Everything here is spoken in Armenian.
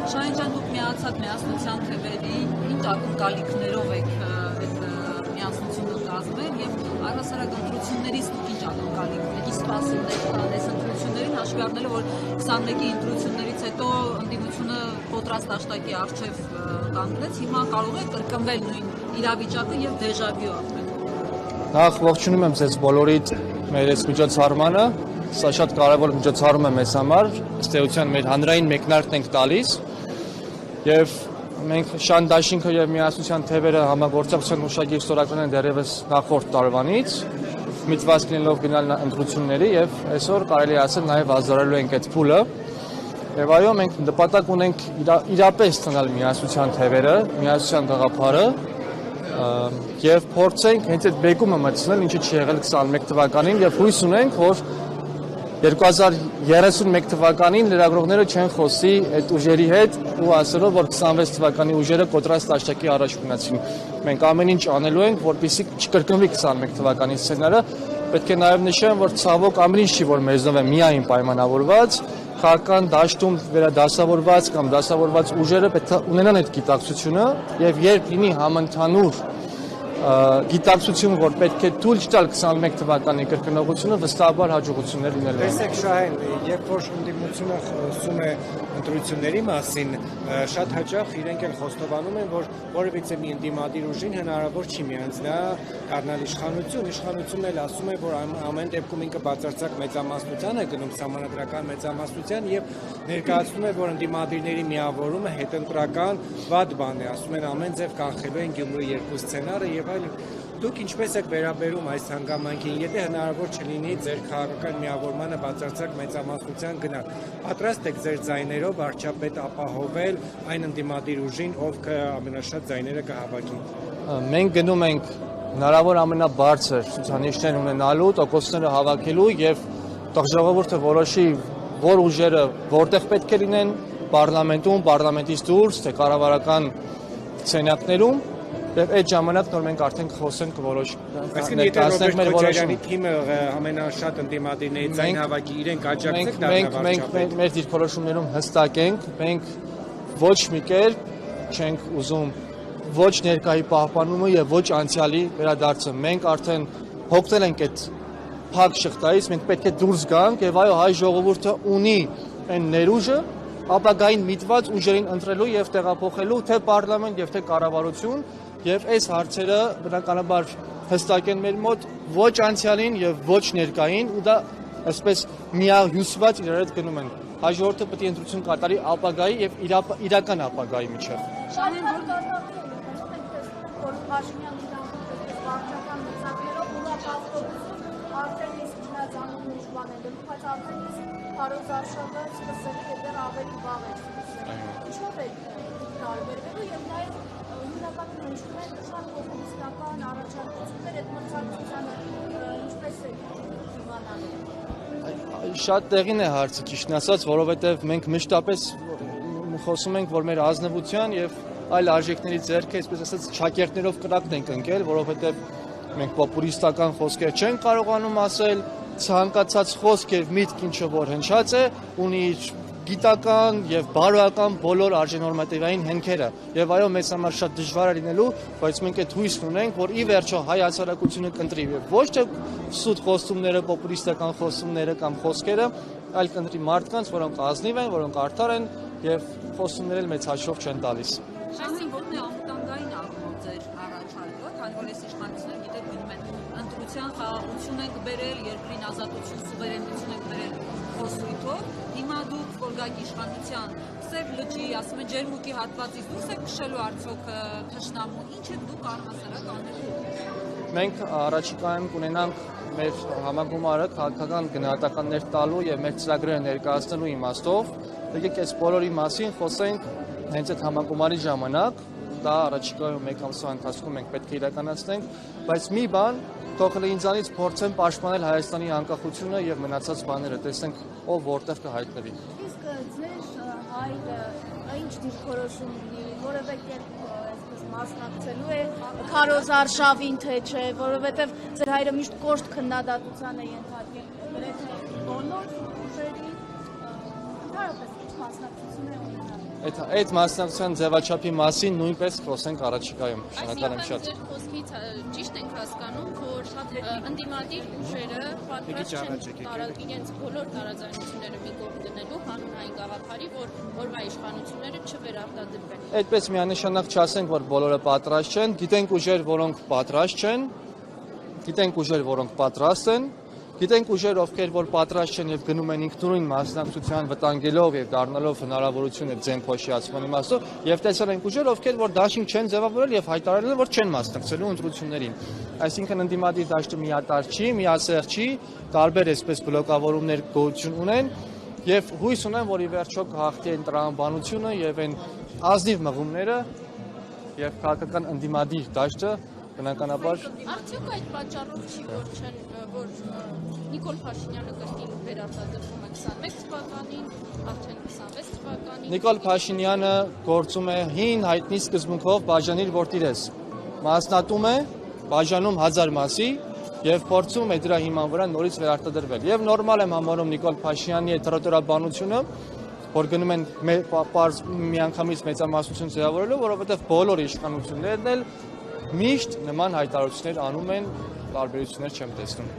Շահեն ջան, դուք միացած միասնության թևերի ինչ ակնկալիքներով եք այդ միասնությունը կազմել եւ առհասարակ ընտրություններից դուք ինչ ակնկալիքներ եք սպասումներ կան այս ընտրություններին հաշվի առնելով որ 21-ի ընտրություններից հետո ընդդիմությունը կոտրած դաշտակի առջև կանգնեց հիմա կարող է կրկնվել նույն իրավիճակը եւ դեժավյու ապրել։ Նախ ողջունում եմ ձեզ բոլորիդ մեր այս միջոցառմանը, սա շատ կարևոր միջոցառում է մեզ համար, ըստ էության մեր հանրային մեկնարկն ենք տալիս եւ մենք Շահեն դաշինքը եւ միասնության թևերը համագործակցության ուշագիր ստորագրել են դեռևս նախորդ տարվանից, միտված լինելով գնալ ընտրությունների եւ այսօր կարելի ասել նաեւ ազդարելու ենք այդ փուլը։ Եվ այո, մենք նպատակ ունենք իրապես ցնել միասնության թևերը, միասնության գաղափարը եւ փորձենք հենց այդ բեկումը մտցնել, ինչը չի եղել 21 թվականին եւ հույս ունենք, որ 2031 թվականին լրագրողները չեն խոսի այդ ուժերի հետ ու ասելով, որ 26 թվականի ուժերը կոտրած դաշտակի առաջ մնացին։ Մենք ամեն ինչ անելու ենք, որպեսզի չկրկնվի 21 թվականի սցենարը։ Պետք է նաեւ նշեմ, որ ցավոք ամեն ինչ չի, որ մեզնով է միայն պայմանավորված, քաղաքական դաշտում վերադասավորված կամ դասավորված ուժերը պետք է ունենան այդ գիտակցությունը եւ երբ լինի համընդհանուր գիտակցություն, որ պետք է թույլ չտալ 21 թվականի կրկնողությունը, վստահաբար հաջողություններ լինելու են։ Տեսեք Շահեն, երբ որ ընդդիմությունը խոսում է ընտրությունների մասին, շատ հաճախ իրենք էլ խոստովանում են, որ որևիցե մի ընդդիմադիր ուժին հնարավոր չի միանձնա դառնալ իշխանություն, իշխանությունն էլ ասում է, որ ամեն դեպքում ինքը բացարձակ մեծամասնության է գնում սահմանադրական մեծամասնության եւ ներկայացնում է, որ ընդդիմադիրների միավորումը հետընտրական վատ բան է, ասում են ամեն ձև կանխելու են Գյումրի երկու սցենարը եւ Դուք ինչպես եք վերաբերում այս հանգամանքին, եթե հնարավոր չլինի ձեր քաղաքական միավորմանը բացարձակ մեծամասնության գնալ, պատրաստ եք ձեր ձայներով վարչապետ ապահովել այն ընդդիմադիր ուժին, ով ամենաշատ ձայները կհավաքի։ Մենք գնում ենք հնարավոր ամենաբարձր ցուցանիշներ ունենալու, տոկոսները հավաքելու եւ ժողովուրդը որոշի, որ ուժերը որտեղ պետք է լինեն պարլամենտում, պարլամենտից դուրս, թե կառավարական սենյակներում Եվ այդ ժամանակ նոր մենք արդեն խոսենք Այսինքն եթե Ռոբերտ Քոչարյանի թիմը ամենաշատ ընդդիմադիրների ձայն հավաքի իրենք աջակցեք դառնա վարչապետ։ Մեր դիրքորոշումներում հստակ ենք, մենք ոչ մի կերպ չենք ուզում ոչ ներկայի պահպանումը եւ ոչ անցյալի վերադարձը։ Մենք արդեն հոգնել ենք այդ փակ շղթայից, մենք պետք է դուրս գանք եւ այո հայ ժողովուրդը ունի այն ներուժը ապագային միտված ուժերին ընտրելու եւ տեղափոխելու թե պարլամենտ եւ թե կառավարություն Եվ այս հարցերը բնականաբար հստակ են մեր մոտ ոչ անցյալին եւ ոչ ներկային ու դա այսպես միահյուսված իրար հետ գնում են։ Հաջորդը պետք է ընտրություն կատարի ապագայի եւ իրական ապագայի միջեւ։ Շահեն որ Փաշինյանը վարչական մտածումներով ուղղափոխություն արդեն իսկ մնացանում ուժ բանել, բայց արդեն իսկ քարոզարշավը սկսել է դեռ ավելի վաղ է սկսել։ Ինչով է տարբերվելու եւ նաեւ հիմնականում հնչում են շատ պոպուլիստական առաջարկություններ այդ մրցակցությանը ինչպես է դիվանալու։ Շատ տեղին է հարցը ճիշտն ասած, որովհետեւ մենք մշտապես խոսում ենք, որ մեր ազնվության եւ այլ արժեքների ձեռքը, այսպես ասած, շակերտներով կրակն ենք ընկել, որովհետեւ մենք պոպուլիստական խոսքեր չենք կարողանում ասել, ցանկացած խոսք եւ միտք ինչը որ հնչած է, ունի գիտական եւ բարոյական բոլոր արժանորմատիվային հենքերը եւ այո մեզ համար շատ դժվար է լինելու բայց մենք այդ հույսն ունենք որ ի վերջո հայ հասարակությունը կընտրի եւ ոչ թե սուտ խոստումները պոպուլիստական խոստումները կամ խոսքերը այլ կընտրի մարդկանց որոնք ազնիվ են որոնք արդար են եւ խոստումները մեծ հաշվով չեն տալիս Շահեն որն է անվտանգային առումով ձեր առաջարկը քանի որ այս իշխանությունները գիտեք գնում են ընտրության խաղաղություն են կբերել երկրին ազատություն սուվերենություն են կբերել խոսույթով Հիմա դուք որ գաք իշխանության սև լճի, ասում են ջերմուկի հատվածից դուրս եք քշելու արդյոք թշնամու, ինչ եք դուք առհասարակ անելու։ Մենք առաջիկայում կունենանք մեր համագումարը քաղաքական գնահատականներ տալու եւ մեր ծրագրերը ներկայացնելու իմաստով, եկեք այս բոլորի մասին խոսենք հենց այդ համագումարի ժամանակ, դա առաջիկայում մեկ ամսվա ընթացքում մենք պետք է իրականացնենք, բայց մի բան թողել ինձանից փորձեմ պաշտպանել Հայաստանի անկախությունը եւ մնացած բաները, տեսնենք ով որտեղ կհայտնվի։ Իսկ ձեր հայրը ինչ դիրքորոշում ունի, որևէ կերպ այսպես մասնակցելու է քարոզարշավին թե չէ, որովհետեւ ձեր հայրը միշտ կոշտ քննադատության է ենթարկել գրեթե բոլոր ուժերի, ընդհանրապես մասնակցություն է ունենալու։ Այդ մասնակցության ձևաչափի մասին նույնպես խոսենք առաջիկայում։ Շնորհակալ եմ շատ։ Ձեր խոսքից ճիշտ ենք հասկանում, որ ընդդիմադիր ուժերը պատրաստ չեն իրենց բոլոր տարաձայնությունները մի կողմ դնելու հանրային գաղափարի, որ օրվա իշխանությունները չվերարտադրվեն։ Այդպես միանշանակ չասենք, որ բոլորը պատրաստ չեն, գիտենք ուժեր, որոնք պատրաստ չեն, գիտենք ուժեր, որոնք պատրաստ են, գիտենք ուժեր, ովքեր որ պատրաստ չեն եւ գնում են ինքնուրույն մասնակցության վտանգելով եւ դառնալով հնարավորությունը ձեն փոշիացման իմաստով, եւ տեսել ենք ուժեր, ովքեր որ դաշինք չեն ձևավորել եւ հայտարարել են, որ չեն մասնակցելու ընտրություններին։ Այսինքն ընդդիմադիր դաշտը միատար չի, միասեղ չի, տարբեր այսպես բլոկավորումներ գոյություն ունեն եւ հույս ունեմ, որ ի վերջո կհաղթի այն տրամաբանությունը եւ այն ազնիվ մղումները եւ քաղաքական ընդդիմադիր դաշտը բնականաբար Արդյոք այդ պատճառով չի, որ Նիկոլ Փաշինյանը կրկին վերարտադրվում է 21 թվականին, արդեն 26 թվականին։ Նիկոլ Փաշինյանը գործում է հին հայտնի սկզբունքով բաժանիր որտիրես։ Մասնատում է, բաժանում 1000 մասի եւ փորձում է դրա հիման վրա նորից վերարտադրվել։ Եվ նորմալ եմ համարում Նիկոլ Փաշինյանի այդ հռետորաբանությունը, որ գնում են միանգամից մեծամասնություն ձևավորելու, որովհետեւ բոլոր իշխանություններն էլ միշտ նման հայտարարություններ անում են, տարբերություններ չեմ տեսնում։